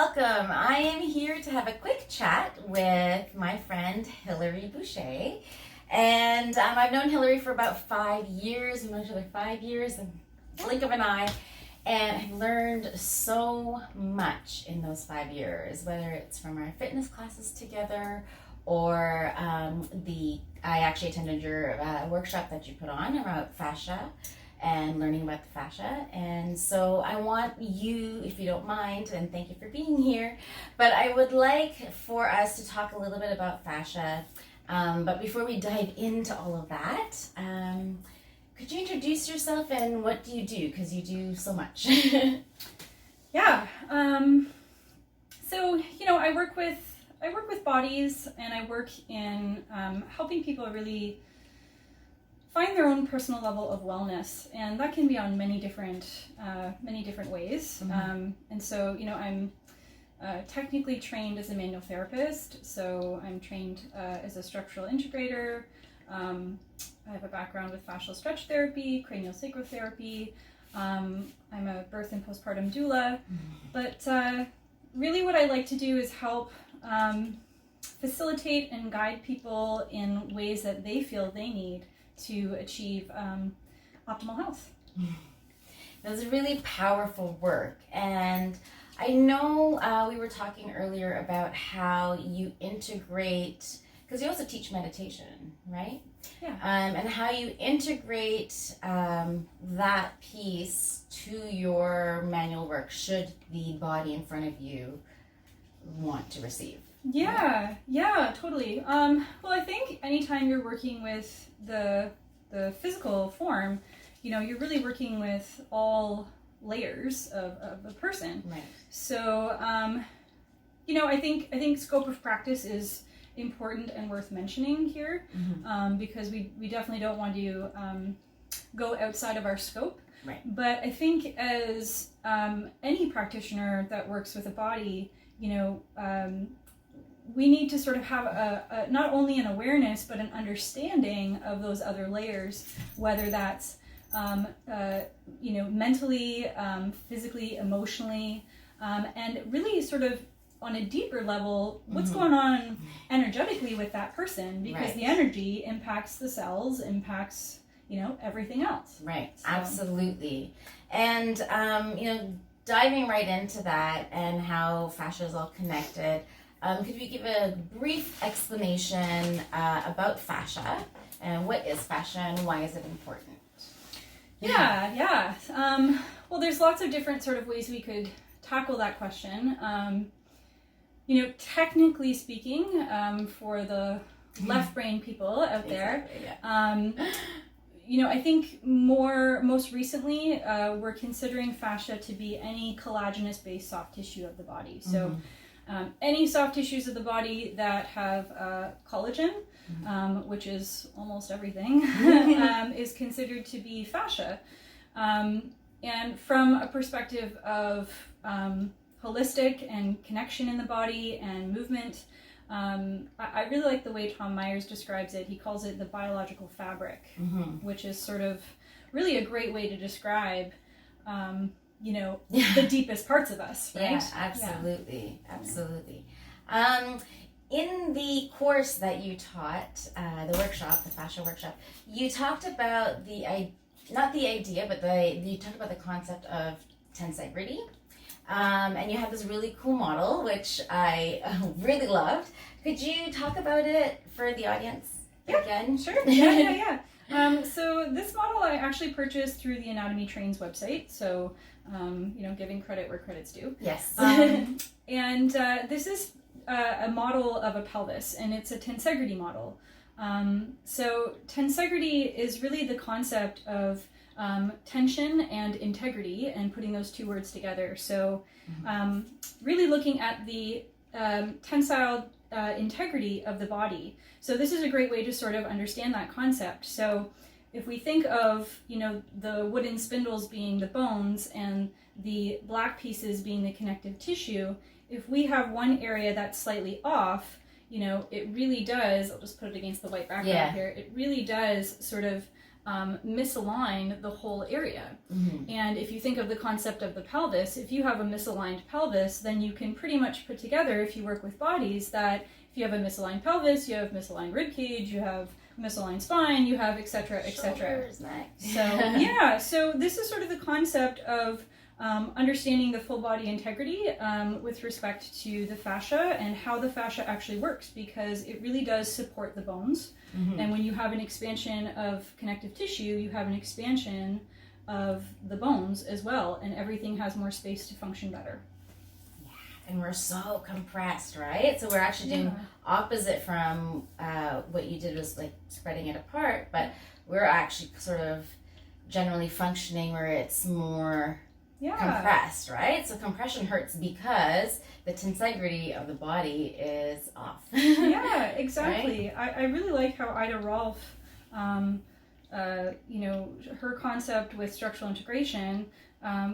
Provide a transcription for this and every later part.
welcome. I am here to have a quick chat with my friend Hilary Boucher. And I've known Hilary for about 5 years. We've known each other 5 years, in the blink of an eye. And I've learned so much in those 5 years, whether it's from our fitness classes together or I actually attended your workshop that you put on about fascia and learning about the fascia. And so I want you, if you don't mind, and thank you for being here, but I would like for us to talk a little bit about fascia. But before we dive into all of that, could you introduce yourself and what do you do? Because you do so much. Yeah. So, I work with bodies, and I work in helping people really find their own personal level of wellness, and that can be on many different ways. Mm-hmm. And so, I'm technically trained as a manual therapist, so I'm trained as a structural integrator. I have a background with fascial stretch therapy, cranial sacral therapy. I'm a birth and postpartum doula, but really what I like to do is help facilitate and guide people in ways that they feel they need to achieve optimal health. That's really powerful work. And I know we were talking earlier about how you integrate, because you also teach meditation, right? Yeah. And how you integrate that piece to your manual work should the body in front of you want to receive. Yeah, totally. Well, I think anytime you're working with the physical form, you're really working with all layers of a person. Right. So, I think scope of practice is important and worth mentioning here, because we definitely don't want to go outside of our scope. Right. But I think as any practitioner that works with a body, we need to sort of have a not only an awareness but an understanding of those other layers, whether that's mentally, physically, emotionally, and really sort of on a deeper level, what's going on energetically with that person, because Right. the energy impacts the cells, impacts everything else. Right. So. Absolutely. And diving right into that and how fascia is all connected, could you give a brief explanation about fascia and what is fascia and why is it important? Yeah. Well, there's lots of different sort of ways we could tackle that question. Technically speaking, for the left brain people out there, Exactly, yeah. I think most recently, we're considering fascia to be any collagenous-based soft tissue of the body. So any soft tissues of the body that have collagen, which is almost everything, is considered to be fascia. And from a perspective of holistic and connection in the body and movement, I really like the way Tom Myers describes it. He calls it the biological fabric, which is sort of really a great way to describe the deepest parts of us, right? Yeah, absolutely. Yeah. Absolutely. In the course that you taught, the workshop, the fascia workshop, you talked about not the idea, but you talked about the concept of tensegrity. And you have this really cool model, which I really loved. Could you talk about it for the audience again? Sure. Yeah. So this model I actually purchased through the Anatomy Trains website. So, giving credit where credit's due. Yes. And this is a model of a pelvis, and it's a tensegrity model. So tensegrity is really the concept of tension and integrity, and putting those two words together. So really looking at the tensile integrity of the body. So this is a great way to sort of understand that concept. So if we think of, the wooden spindles being the bones and the black pieces being the connective tissue, if we have one area that's slightly off, it really does, I'll just put it against the white background here, it really does sort of misalign the whole area. Mm-hmm. And if you think of the concept of the pelvis, if you have a misaligned pelvis, then you can pretty much put together, if you work with bodies, that if you have a misaligned pelvis, you have misaligned rib cage, you have misaligned spine, you have et cetera, et cetera. Shoulders, neck. So yeah, so this is sort of the concept of understanding the full body integrity with respect to the fascia and how the fascia actually works, because it really does support the bones. Mm-hmm. And when you have an expansion of connective tissue, you have an expansion of the bones as well, and everything has more space to function better. And we're so compressed, right? So we're actually doing opposite from what you did, was like spreading it apart, but we're actually sort of generally functioning where it's more compressed, right? So compression hurts because the tensegrity of the body is off. Yeah, exactly. Right? I really like how Ida Rolf, her concept with structural integration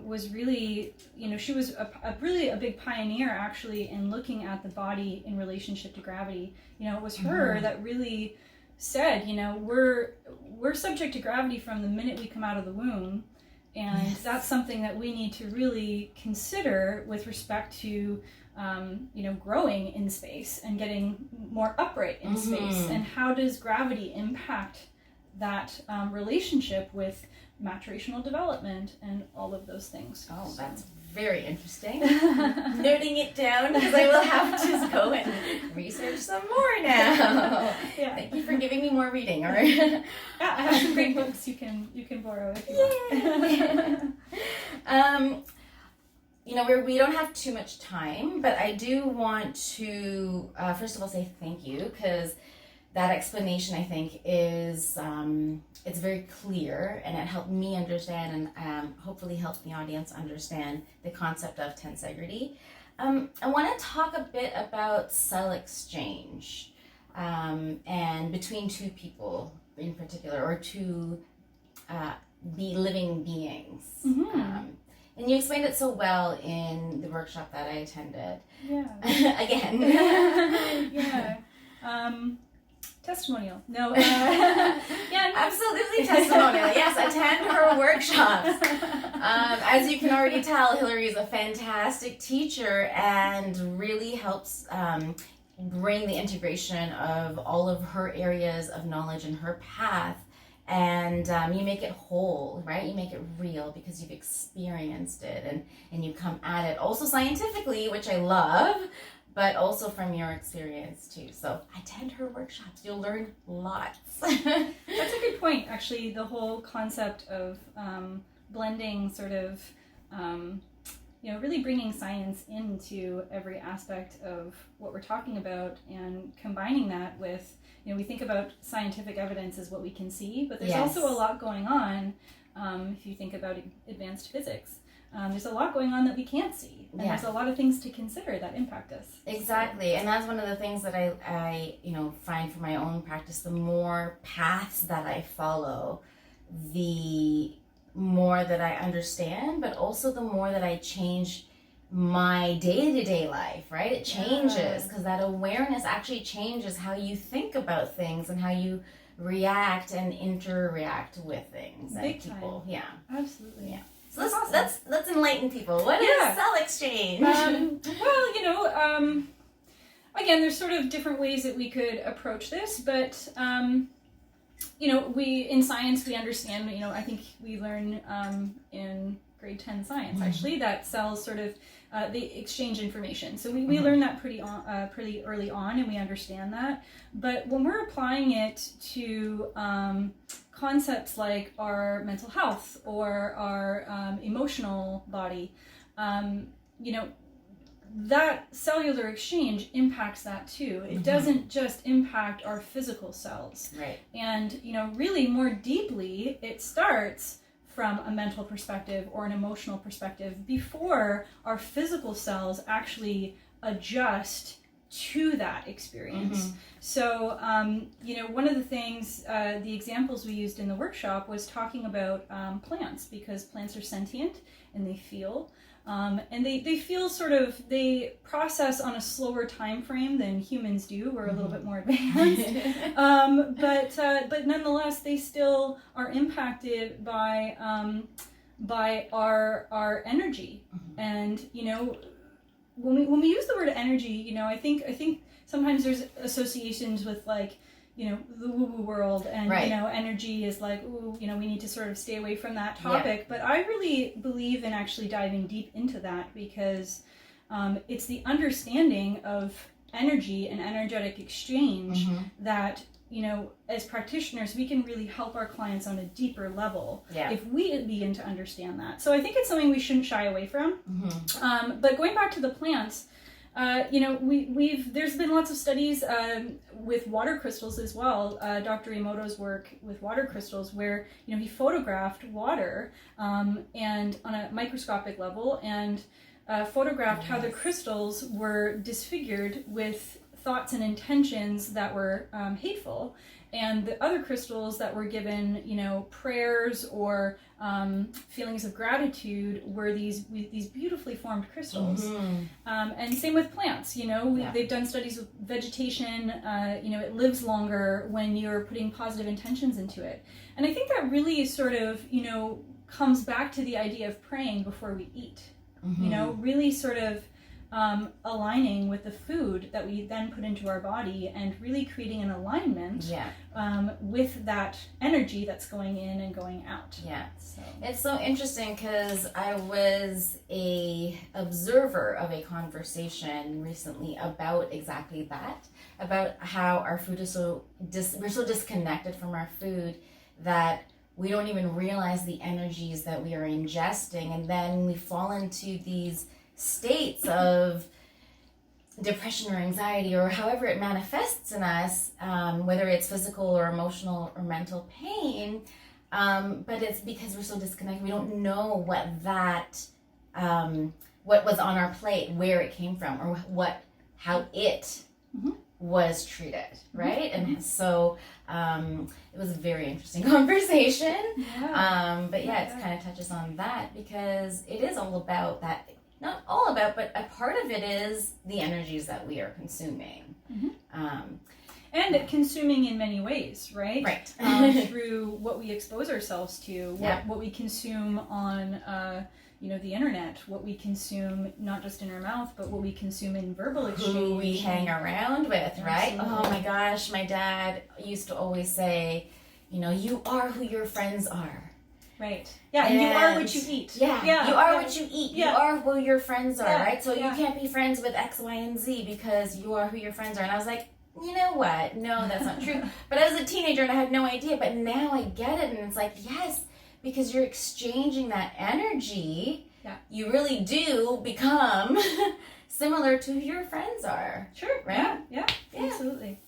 was really, she was really a big pioneer actually in looking at the body in relationship to gravity. It was her that really said, we're subject to gravity from the minute we come out of the womb. And that's something that we need to really consider with respect to, growing in space and getting more upright in space. And how does gravity impact that relationship with maturational development and all of those things? Oh, that's very interesting. Noting it down, because I will have to go and research some more now. Yeah. Thank you for giving me more reading. All right. Yeah, I have some great books you can borrow if you want. We don't have too much time, but I do want to first of all say thank you, because that explanation, I think, is it's very clear, and it helped me understand, and hopefully help the audience understand the concept of tensegrity. I want to talk a bit about cell exchange, and between two people in particular, or two living beings. Mm-hmm. And you explained it so well in the workshop that I attended. Yeah. Again. Yeah. Testimonial. No. Absolutely testimonial. Yes, attend her workshops. As you can already tell, Hilary is a fantastic teacher and really helps bring the integration of all of her areas of knowledge and her path. And you make it whole, right? You make it real because you've experienced it, and you come at it also scientifically, which I love, but also from your experience too. So attend her workshops. You'll learn lots. That's a good point, actually. The whole concept of blending sort of, really bringing science into every aspect of what we're talking about, and combining that with, we think about scientific evidence as what we can see, but there's also a lot going on. If you think about advanced physics, there's a lot going on that we can't see, and there's a lot of things to consider that impact us. Exactly, and that's one of the things that I find for my own practice. The more paths that I follow, the more that I understand, but also the more that I change my day-to-day life, right? It changes, because that awareness actually changes how you think about things and how you react and interact with things and people. Time. Yeah, absolutely. Yeah. So let's enlighten people. What is cell exchange? Again, there's sort of different ways that we could approach this, but we in science we understand. I think we learn in grade 10 science actually that cells sort of they exchange information. So we learn that pretty early on, and we understand that. But when we're applying it to concepts like our mental health or our emotional body, that cellular exchange impacts that too. It doesn't just impact our physical cells. Right. And, really more deeply, it starts from a mental perspective or an emotional perspective before our physical cells actually adjust to that experience. So, one of the things, the examples we used in the workshop was talking about plants, because plants are sentient and they feel. And they feel sort of, they process on a slower time frame than humans do. We're a little bit more advanced. But nonetheless, they still are impacted by our energy. And, you know, when we use the word energy, you know, I think sometimes there's associations with, like, you know, the woo-woo world, and right. You know, energy is like, ooh, you know, we need to sort of stay away from that topic. But I really believe in actually diving deep into that, because it's the understanding of energy and energetic exchange that, you know, as practitioners, we can really help our clients on a deeper level if we begin to understand that. So I think it's something we shouldn't shy away from. But going back to the plants, you know, there's been lots of studies with water crystals as well. Dr. Emoto's work with water crystals, where, you know, he photographed water and on a microscopic level, and photographed how the crystals were disfigured with thoughts and intentions that were hateful, and the other crystals that were given, you know, prayers or feelings of gratitude were these beautifully formed crystals. And same with plants. You know, they've done studies with vegetation. You know, it lives longer when you're putting positive intentions into it. And I think that really sort of, you know, comes back to the idea of praying before we eat. You know, really sort of aligning with the food that we then put into our body, and really creating an alignment with that energy that's going in and going out. So it's so interesting, because I was a observer of a conversation recently about exactly that, about how our food is we're so disconnected from our food that we don't even realize the energies that we are ingesting, and then we fall into these states of depression or anxiety, or however it manifests in us, whether it's physical or emotional or mental pain, but it's because we're so disconnected. We don't know what was on our plate, where it came from, or how it was treated, right? And so it was a very interesting conversation. But it kind of touches on that, because it is all about that. Not all about, but a part of it is the energies that we are consuming. And consuming in many ways, right? Right. Through what we expose ourselves to, what we consume on, you know, the internet, what we consume not just in our mouth, but what we consume in verbal exchange. Who we hang around with, right? Absolutely. Oh my gosh, my dad used to always say, you know, you are who your friends are. Right. Yeah, and you are what you eat. You are what you eat. You are who your friends are, right? So you can't be friends with X, Y, and Z, because you are who your friends are. And I was like, you know what? No, that's not true. But I was a teenager and I had no idea. But now I get it. And it's like, yes, because you're exchanging that energy, you really do become similar to who your friends are. Sure. Right? Yeah. Absolutely.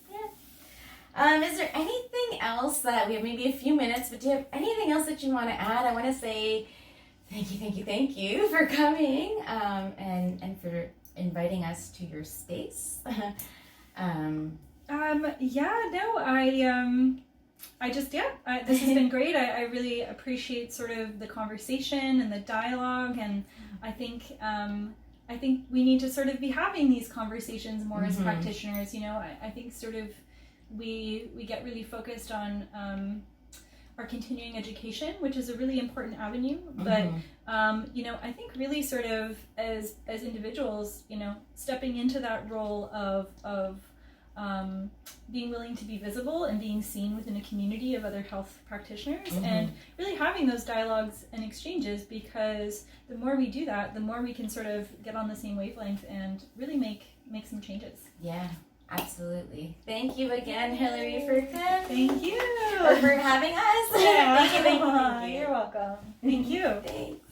Is there anything else that we have, maybe a few minutes, but do you have anything else that you want to add? I want to say thank you for coming, and for inviting us to your space. This has been great. I really appreciate sort of the conversation and the dialogue, and I think we need to sort of be having these conversations more as practitioners. You know, I think sort of we get really focused on our continuing education, which is a really important avenue. But you know, I think really sort of as individuals, you know, stepping into that role of being willing to be visible and being seen within a community of other health practitioners, and really having those dialogues and exchanges, because the more we do that, the more we can sort of get on the same wavelength and really make some changes. Yeah. Absolutely. Thank you again, Hilary, for coming. Thank you. Or for having us. Thank you. You're welcome. Thank you. Thanks.